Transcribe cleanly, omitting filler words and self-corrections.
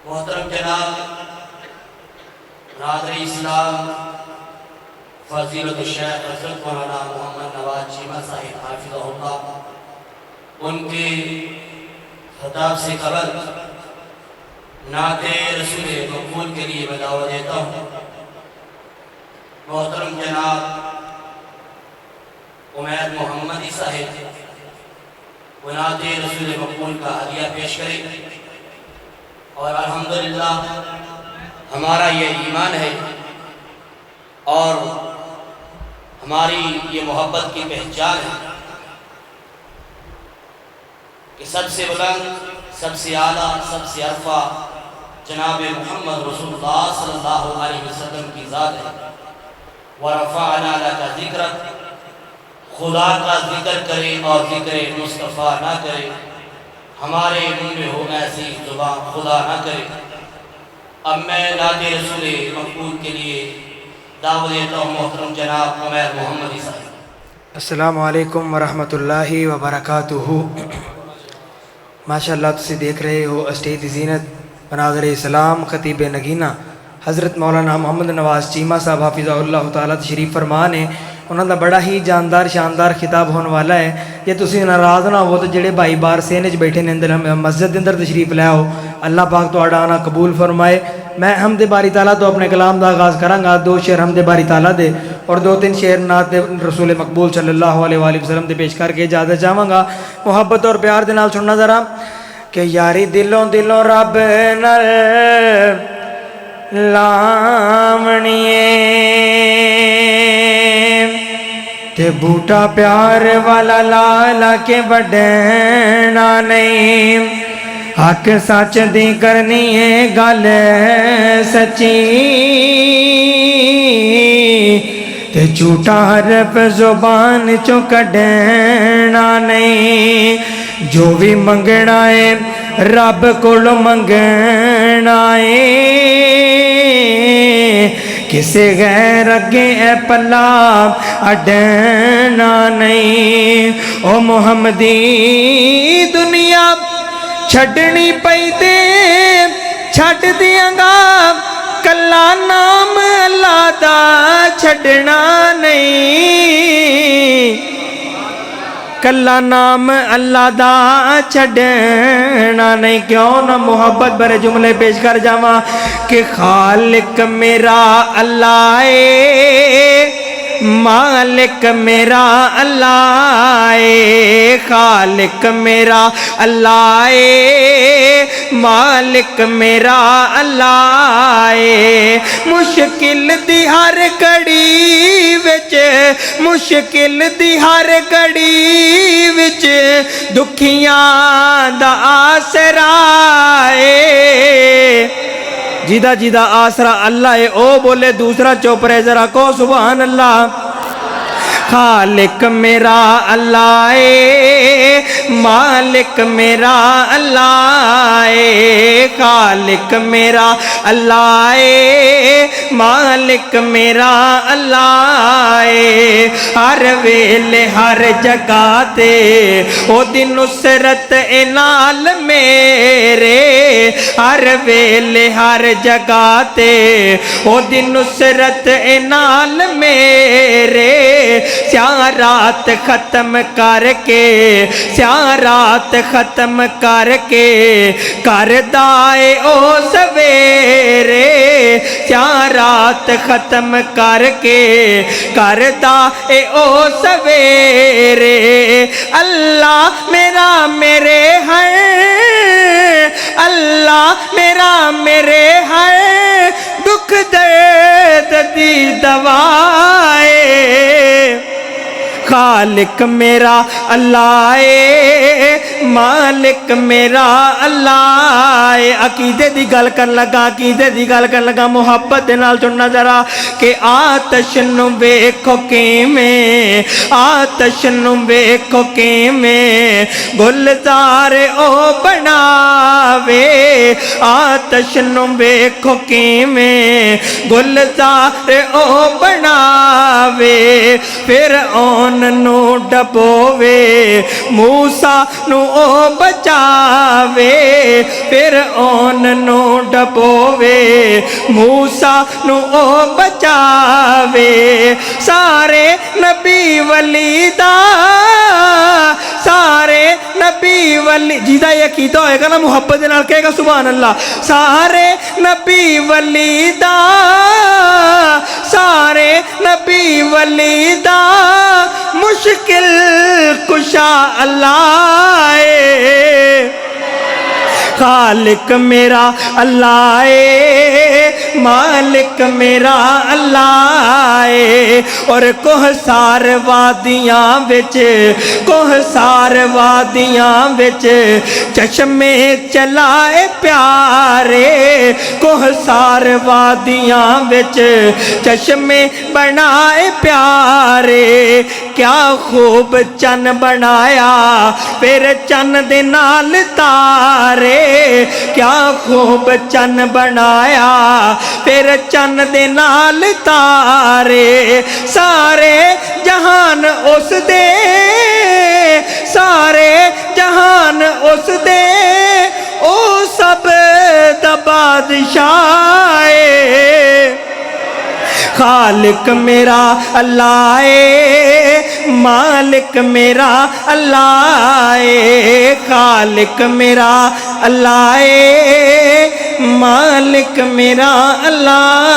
محترم جناب برادر اسلام فضیلت الشیخ حضرت مولانا محمد نواز چیمہ صاحب حافظہ اللہ، ان کے خطاب سے قبل نعت رسول مقبول کے لیے میں دعوت دیتا ہوں۔ محترم جناب عمید محمدی صاحب وہ نعت رسول مقبول کا عطیہ پیش کریں، اور الحمدللہ ہمارا یہ ایمان ہے اور ہماری یہ محبت کی پہچان ہے کہ سب سے بلند، سب سے اعلیٰ، سب سے عرفہ جناب محمد رسول اللہ صلی اللہ علیہ وسلم کی ذات ہے۔ وَرَفَعْنَا لَكَ ذِكْرَكَ، خدا کا ذکر کرے اور ذکر مصطفیٰ نہ کرے، ہمارے منہ میں ہو ایسی زبان خدا نہ کرے۔ اب میں نعت رسول مقبول کے لیے دعوت دیتا ہوں محترم جناب عمید محمدی صاحب۔ السلام علیکم ورحمۃ اللہ وبرکاتہ۔ ماشاءاللہ تسی دیکھ رہے ہو اسٹیج دی زینت مناظر اسلام خطیب نگینہ حضرت مولانا محمد نواز چیمہ صاحب حافظہ اللہ تعالیٰ تشریف فرمان ہے۔ انہوں دا بڑا ہی جاندار شاندار خطاب ہونے والا ہے۔ یہ تسی ناراض نہ ہو تو جڑے بھائی بار سین وچ بیٹھے نے اندر مسجد اندر تشریف لے آؤ، اللہ پاک تہاڈا آنا قبول فرمائے۔ میں حمد باری تعالیٰ تو اپنے کلام دا آغاز کراں گا، دو شعر حمد باری تعالیٰ دے اور دو تین شعر نعت رسول مقبول صلی اللہ علیہ وآلہ وسلم دے پیش کر کے اجازت چاہواں گا۔ محبت اور پیار دے نال سننا ذرا کہ یاری دلوں دلوں رب نال لامنیے تے بوٹا پیار والا لالا کے وڈینا نہیں، حق سچ دی کرنی ہے گل سچی تے جھوٹا حرف زبان چوں کڈینا نہیں۔ جو بھی منگنا ہے رب کولوں منگنا ہے، کسے غیر اگے اے پلا اڈنا نہیں۔ او محمدی دنیا چھڈنی پئی تے چھڈ دیاں گا، کلا نام اللہ دا چھڈنا نہیں، کلا نام اللہ دا چھڈنا نہیں۔ کیوں نہ محبت بھرے جملے پیش کر جاواں کہ خالق میرا اللہ ہے، مالک میرا اللہ ہے، خالق میرا اللہ ہے، مالک میرا اللہ ہے۔ مشکل دی ہر گھڑی وچ، مشکل دی ہر گھڑی وچ دکھیاں دا آسرا ہے۔ جیدہ جیدہ آسرا اللہ ہے او بولے دوسرا چوپ رہے ذرا کو سبحان اللہ۔ خالق میرا اللہ ہے، مالک میرا اللہ ہے، خالق میرا اللہ ہے، مالک میرا اللہ ہے۔ ہر ویلے ہر جگہ تے او دی نصرت اے نال میرے، ہر ویلے ہر جگہ تے او دی نصرت اے نال میرے۔ سیاہ رات ختم کر کے، سیاہ رات ختم کر کے کردا اے او سویرے، سیاہ رات ختم کر کے کردا اے او سویرے۔ اللہ میرا میرے ہے، اللہ میرا میرے ہے، دکھ درد دی دوائے۔ خالق میرا اللہ ہے، مالک میرا اللہ ہے۔ عقیدے دی گل کر لگا، عقیدے دی گل کر لگا، محبت دے نال سننا ذرا کہ آتش نو ویکھو کیویں، آتش نو ویکھو کیویں گلزار او بناوے، آتش نو ویکھو کیویں گلزار او بناوے۔ فرعون نو ڈبووے، موسیٰ نو او بچاوے، فرعون فرعون نو ڈبووے موسیٰ نو او بچاوے سارے نبی ولی دا سارے نبی ولی جیدہ یہ کیتا ہوئے گا نا محبت نال کہے گا سبحان اللہ سارے نبی ولی دا سارے نبی ولی دا مشکل کشا اللہ ہے خالق میرا اللہ ہے مالک میرا اللہ ہے اور کوہسار وادیاں وچ کوہسار وادیاں وچ چشمے چلائے پیارے کوہسار وادیاں وچ چشمے بنائے پیارے کیا خوب چن بنایا پھر چن دے نال تارے کیا خوب چن بنایا پھر چن دے نال تارے سارے جہان اس دے سارے جہان اس دے او سب دا بادشاہ خالق میرا اللہ ہے مالک میرا اللہ ہے خالق میرا اللہ ہے مالک میرا اللہ